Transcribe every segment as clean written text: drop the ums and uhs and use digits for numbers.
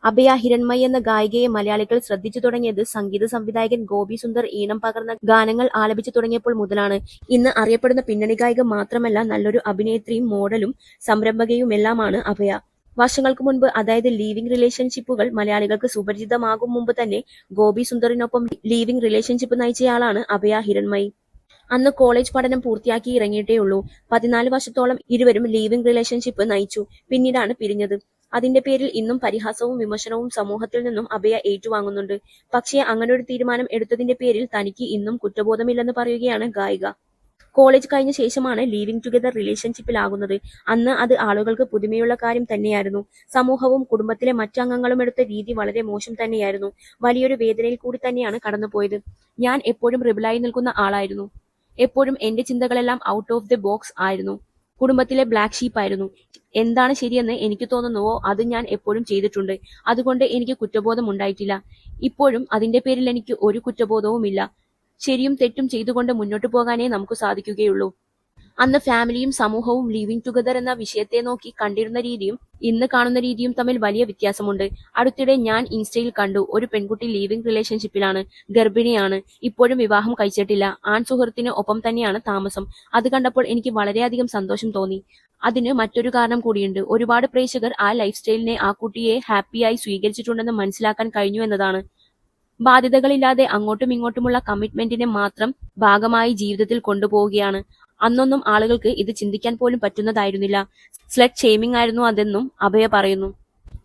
അഭയ ഹിരൺമയി എന്ന ഗായികയെ മലയാളികൾ ശ്രദ്ധിച്ചു തുടങ്ങിയത് സംഗീത സംവിധായകൻ ഗോപി സുന്ദർ ഈണം പകർന്ന ഗാനങ്ങൾ ആലപിച്ചു തുടങ്ങിയപ്പോൾ മുതലാണ്. ഇന്ന് അറിയപ്പെടുന്ന പിന്നണി ഗായിക മാത്രമല്ല, നല്ലൊരു അഭിനേത്രിയും മോഡലും സംരംഭകയുമെല്ലാമാണ് അഭയ. വർഷങ്ങൾക്ക് മുൻപ്, അതായത് ലീവിംഗ് റിലേഷൻഷിപ്പുകൾ മലയാളികൾക്ക് സുപരിചിതമാകും മുമ്പ് തന്നെ ഗോപി സുന്ദറിനൊപ്പം ലീവിംഗ് റിലേഷൻഷിപ്പ് നയിച്ചയാളാണ് അഭയ ഹിരൺമയി. അന്ന് കോളേജ് പഠനം പൂർത്തിയാക്കി ഇറങ്ങിയിട്ടേയുള്ളൂ. 14 വർഷത്തോളം ഇരുവരും ലീവിംഗ് റിലേഷൻഷിപ്പ് നയിച്ചു. പിന്നീടാണ് പിരിഞ്ഞത്. അതിന്റെ പേരിൽ ഇന്നും പരിഹാസവും വിമർശനവും സമൂഹത്തിൽ നിന്നും അഭയ ഏറ്റുവാങ്ങുന്നുണ്ട്. പക്ഷേ അങ്ങനൊരു തീരുമാനം എടുത്തതിന്റെ പേരിൽ തനിക്ക് ഇന്നും കുറ്റബോധമില്ലെന്ന് പറയുകയാണ് ഗായിക. കോളേജ് കഴിഞ്ഞ ശേഷമാണ് ലീവിംഗ് ടുഗദർ റിലേഷൻഷിപ്പിലാകുന്നത്. അന്ന് അത് ആളുകൾക്ക് പുതുമയുള്ള കാര്യം തന്നെയായിരുന്നു. സമൂഹവും കുടുംബത്തിലെ മറ്റംഗങ്ങളും എടുത്ത രീതി വളരെ മോശം തന്നെയായിരുന്നു. വലിയൊരു വേദനയിൽ കൂടി തന്നെയാണ് കടന്നുപോയത്. ഞാൻ എപ്പോഴും റിബലായി നിൽക്കുന്ന ആളായിരുന്നു. എപ്പോഴും എന്റെ ചിന്തകളെല്ലാം ഔട്ട് ഓഫ് ദി ബോക്സ് ആയിരുന്നു. കുടുംബത്തിലെ ബ്ലാക്ക് ഷീപ്പ് ആയിരുന്നു. എന്താണ് ശരിയെന്ന് എനിക്ക് തോന്നുന്നുവോ അത് ഞാൻ എപ്പോഴും ചെയ്തിട്ടുണ്ട്. അതുകൊണ്ട് എനിക്ക് കുറ്റബോധം ഉണ്ടായിട്ടില്ല. ഇപ്പോഴും അതിന്റെ പേരിൽ എനിക്ക് ഒരു കുറ്റബോധവുമില്ല. ശരിയും തെറ്റും ചെയ്തുകൊണ്ട് മുന്നോട്ട് പോകാനേ നമുക്ക് സാധിക്കുകയുള്ളൂ. അന്ന് ഫാമിലിയും സമൂഹവും ലിവിംഗ് ടുഗദർ എന്ന വിഷയത്തെ നോക്കി കണ്ടിരുന്ന രീതിയും ഇന്ന് കാണുന്ന രീതിയും തമ്മിൽ വലിയ വ്യത്യാസമുണ്ട്. അടുത്തിടെ ഞാൻ ഇൻസ്റ്റയിൽ കണ്ടു, ഒരു പെൺകുട്ടി ലീവിംഗ് റിലേഷൻഷിപ്പിലാണ്, ഗർഭിണിയാണ്, ഇപ്പോഴും വിവാഹം കഴിച്ചിട്ടില്ല, ആൺ സുഹൃത്തിന് ഒപ്പം തന്നെയാണ് താമസം. അത് കണ്ടപ്പോൾ എനിക്ക് വളരെയധികം സന്തോഷം തോന്നി. അതിന് മറ്റൊരു കാരണം കൂടിയുണ്ട്. ഒരുപാട് പ്രേക്ഷകർ ആ ലൈഫ് സ്റ്റൈലിനെ, ആ കുട്ടിയെ ഹാപ്പിയായി സ്വീകരിച്ചിട്ടുണ്ടെന്ന് മനസ്സിലാക്കാൻ കഴിഞ്ഞു എന്നതാണ്. ബാധ്യതകളില്ലാതെ അങ്ങോട്ടും ഇങ്ങോട്ടുമുള്ള കമ്മിറ്റ്മെന്റിനെ മാത്രം ഭാഗമായി ജീവിതത്തിൽ കൊണ്ടുപോവുകയാണ്. അന്നൊന്നും ആളുകൾക്ക് ഇത് ചിന്തിക്കാൻ പോലും പറ്റുന്നതായിരുന്നില്ല. സ്ലട്ട് ഷെയ്മിംഗ് ആയിരുന്നു അതെന്നും അഭയ പറയുന്നു.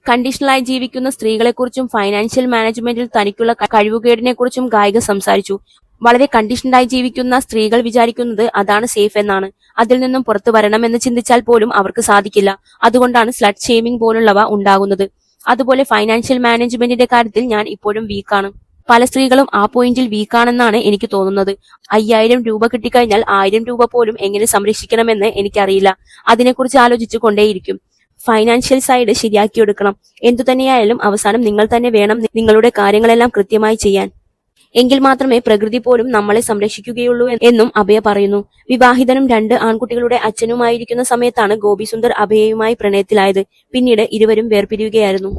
കണ്ടീഷണലായി ജീവിക്കുന്ന സ്ത്രീകളെക്കുറിച്ചും ഫൈനാൻഷ്യൽ മാനേജ്മെന്റിൽ തനിക്കുള്ള കഴിവുകേടിനെക്കുറിച്ചും ഗായിക സംസാരിച്ചു. വളരെ കണ്ടീഷണലായി ജീവിക്കുന്ന സ്ത്രീകൾ വിചാരിക്കുന്നത് അതാണ് സേഫ് എന്നാണ്. അതിൽ നിന്നും പുറത്തു വരണമെന്ന് ചിന്തിച്ചാൽ പോലും അവർക്ക് സാധിക്കില്ല. അതുകൊണ്ടാണ് സ്ലട്ട് ഷെയ്മിംഗ് പോലുള്ളവ ഉണ്ടാകുന്നത്. അതുപോലെ ഫൈനാൻഷ്യൽ മാനേജ്മെന്റിന്റെ കാര്യത്തിൽ ഞാൻ ഇപ്പോഴും വീക്കാണ്. പല സ്ത്രീകളും ആ പോയിന്റിൽ വീക്കാണെന്നാണ് എനിക്ക് തോന്നുന്നത്. 5000 രൂപ കിട്ടിക്കഴിഞ്ഞാൽ 1000 രൂപ പോലും എങ്ങനെ സംരക്ഷിക്കണമെന്ന് എനിക്കറിയില്ല. അതിനെക്കുറിച്ച് ആലോചിച്ചു കൊണ്ടേയിരിക്കും. ഫൈനാൻഷ്യൽ സൈഡ് ശരിയാക്കിയെടുക്കണം. എന്തുതന്നെയായാലും അവസാനം നിങ്ങൾ തന്നെ വേണം നിങ്ങളുടെ കാര്യങ്ങളെല്ലാം കൃത്യമായി ചെയ്യാൻ. എങ്കിൽ മാത്രമേ പ്രകൃതി പോലും നമ്മളെ സംരക്ഷിക്കുകയുള്ളൂ എന്നും അഭയ പറയുന്നു. വിവാഹിതനും 2 ആൺകുട്ടികളുടെ അച്ഛനുമായിരിക്കുന്ന സമയത്താണ് ഗോപി സുന്ദർ അഭയയുമായി പ്രണയത്തിലായത്. പിന്നീട് ഇരുവരും വേർപിരിയുകയായിരുന്നു.